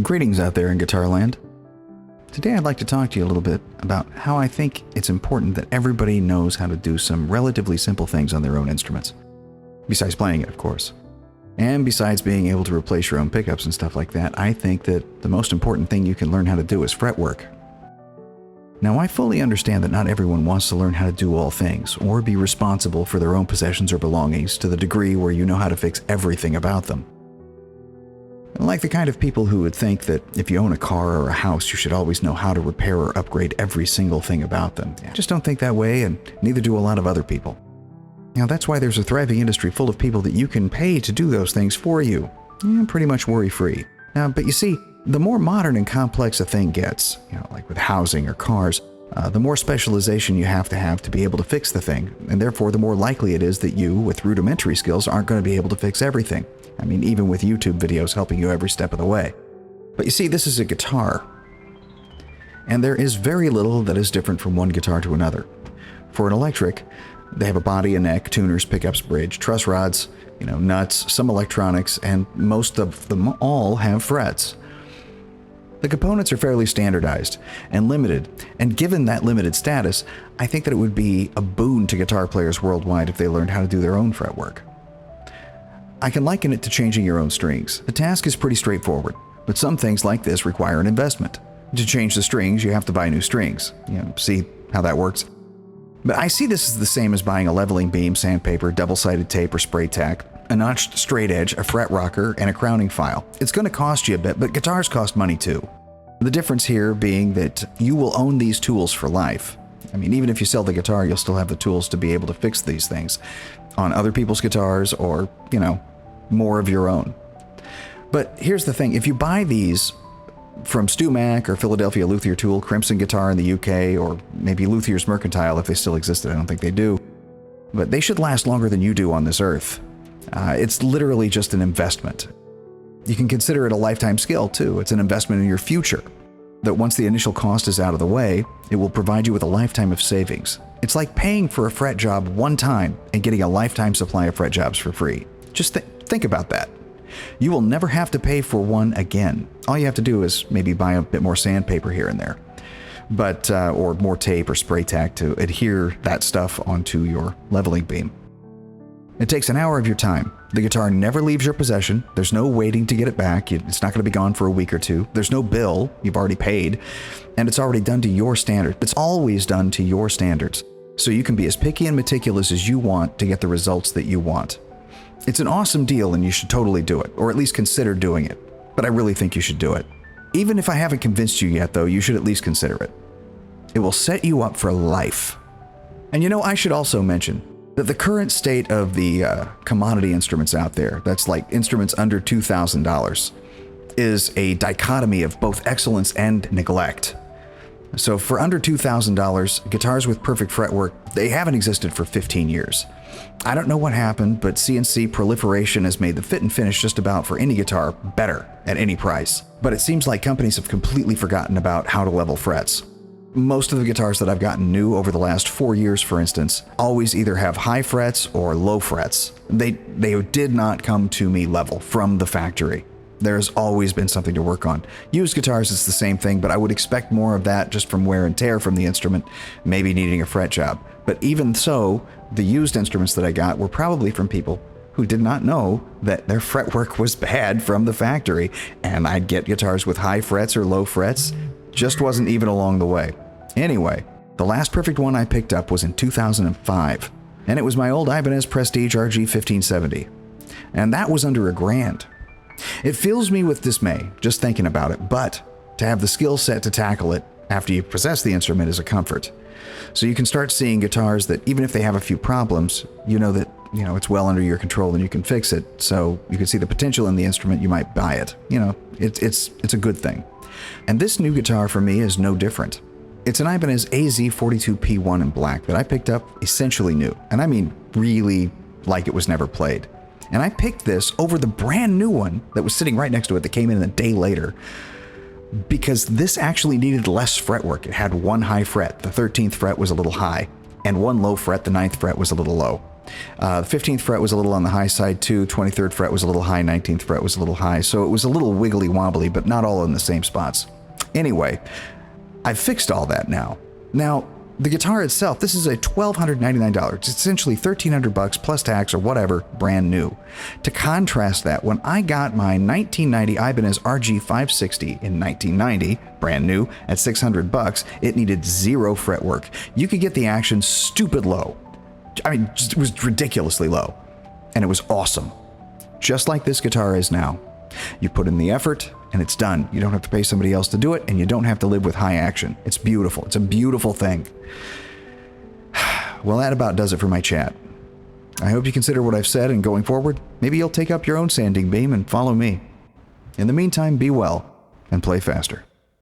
Greetings out there in guitar land. Today I'd like to talk to you a little bit about how I think it's important that everybody knows how to do some relatively simple things on their own instruments. Besides playing it, of course. And besides being able to replace your own pickups and stuff like that, I think that the most important thing you can learn how to do is fretwork. Now, I fully understand that not everyone wants to learn how to do all things, or be responsible for their own possessions or belongings to the degree where you know how to fix everything about them. Like the kind of people who would think that if you own a car or a house, you should always know how to repair or upgrade every single thing about them. I just don't think that way, and neither do a lot of other people. Now, that's why there's a thriving industry full of people that you can pay to do those things for you, pretty much worry-free. But you see, the more modern and complex a thing gets, like with housing or cars, the more specialization you have to be able to fix the thing, and therefore the more likely it is that you, with rudimentary skills, aren't going to be able to fix everything. I mean, even with YouTube videos helping you every step of the way. But you see, this is a guitar, and there is very little that is different from one guitar to another. For an electric, they have a body, a neck, tuners, pickups, bridge, truss rods, nuts, some electronics, and most of them all have frets. The components are fairly standardized and limited, and given that limited status, I think that it would be a boon to guitar players worldwide if they learned how to do their own fretwork. I can liken it to changing your own strings. The task is pretty straightforward, but some things like this require an investment. To change the strings, you have to buy new strings. See how that works? But I see this as the same as buying a leveling beam, sandpaper, double-sided tape or spray tack, a notched straight edge, a fret rocker, and a crowning file. It's going to cost you a bit, but guitars cost money too. The difference here being that you will own these tools for life. I mean, even if you sell the guitar, you'll still have the tools to be able to fix these things on other people's guitars or, more of your own. But here's the thing, if you buy these from Stu Mac or Philadelphia Luthier Tool, Crimson Guitar in the UK, or maybe Luthier's Mercantile if they still existed, I don't think they do, but they should last longer than you do on this earth. It's literally just an investment. You can consider it a lifetime skill too. It's an investment in your future, that once the initial cost is out of the way, it will provide you with a lifetime of savings. It's like paying for a fret job one time and getting a lifetime supply of fret jobs for free. Just think about that. You will never have to pay for one again. All you have to do is maybe buy a bit more sandpaper here and there, or more tape or spray tack to adhere that stuff onto your leveling beam. It takes an hour of your time. The guitar never leaves your possession. There's no waiting to get it back. It's not going to be gone for a week or two. There's no bill. You've already paid. And it's already done to your standard. It's always done to your standards. So you can be as picky and meticulous as you want to get the results that you want. It's an awesome deal and you should totally do it, or at least consider doing it. But I really think you should do it. Even if I haven't convinced you yet, though, you should at least consider it. It will set you up for life. And I should also mention that the current state of the commodity instruments out there, that's like instruments under $2,000, is a dichotomy of both excellence and neglect. So for under $2,000, guitars with perfect fretwork, they haven't existed for 15 years. I don't know what happened, but CNC proliferation has made the fit and finish just about for any guitar better at any price. But it seems like companies have completely forgotten about how to level frets. Most of the guitars that I've gotten new over the last 4 years, for instance, always either have high frets or low frets. They did not come to me level from the factory. There's always been something to work on. Used guitars, it's the same thing, but I would expect more of that just from wear and tear from the instrument, maybe needing a fret job. But even so, the used instruments that I got were probably from people who did not know that their fretwork was bad from the factory, and I'd get guitars with high frets or low frets. Just wasn't even along the way. Anyway, the last perfect one I picked up was in 2005, and it was my old Ibanez Prestige RG 1570, and that was under $1,000. It fills me with dismay just thinking about it, but to have the skill set to tackle it after you possess the instrument is a comfort. So you can start seeing guitars that even if they have a few problems, it's well under your control and you can fix it. So you can see the potential in the instrument, you might buy it. It's a good thing. And this new guitar for me is no different. It's an Ibanez AZ42P1 in black that I picked up essentially new. And I mean really like it was never played. And I picked this over the brand new one that was sitting right next to it that came in a day later because this actually needed less fretwork. It had one high fret, the 13th fret was a little high, and one low fret, the 9th fret was a little low. The 15th fret was a little on the high side too. 23rd fret was a little high. 19th fret was a little high. So it was a little wiggly wobbly, but not all in the same spots. Anyway, I've fixed all that now. Now, the guitar itself, this is a $1,299. It's essentially $1,300 plus tax or whatever, brand new. To contrast that, when I got my 1990 Ibanez RG560 in 1990, brand new, at $600, it needed zero fretwork. You could get the action stupid low. I mean, it was ridiculously low. And it was awesome. Just like this guitar is now. You put in the effort, and it's done. You don't have to pay somebody else to do it, and you don't have to live with high action. It's beautiful. It's a beautiful thing. Well, that about does it for my chat. I hope you consider what I've said, and going forward, maybe you'll take up your own sanding beam and follow me. In the meantime, be well, and play faster.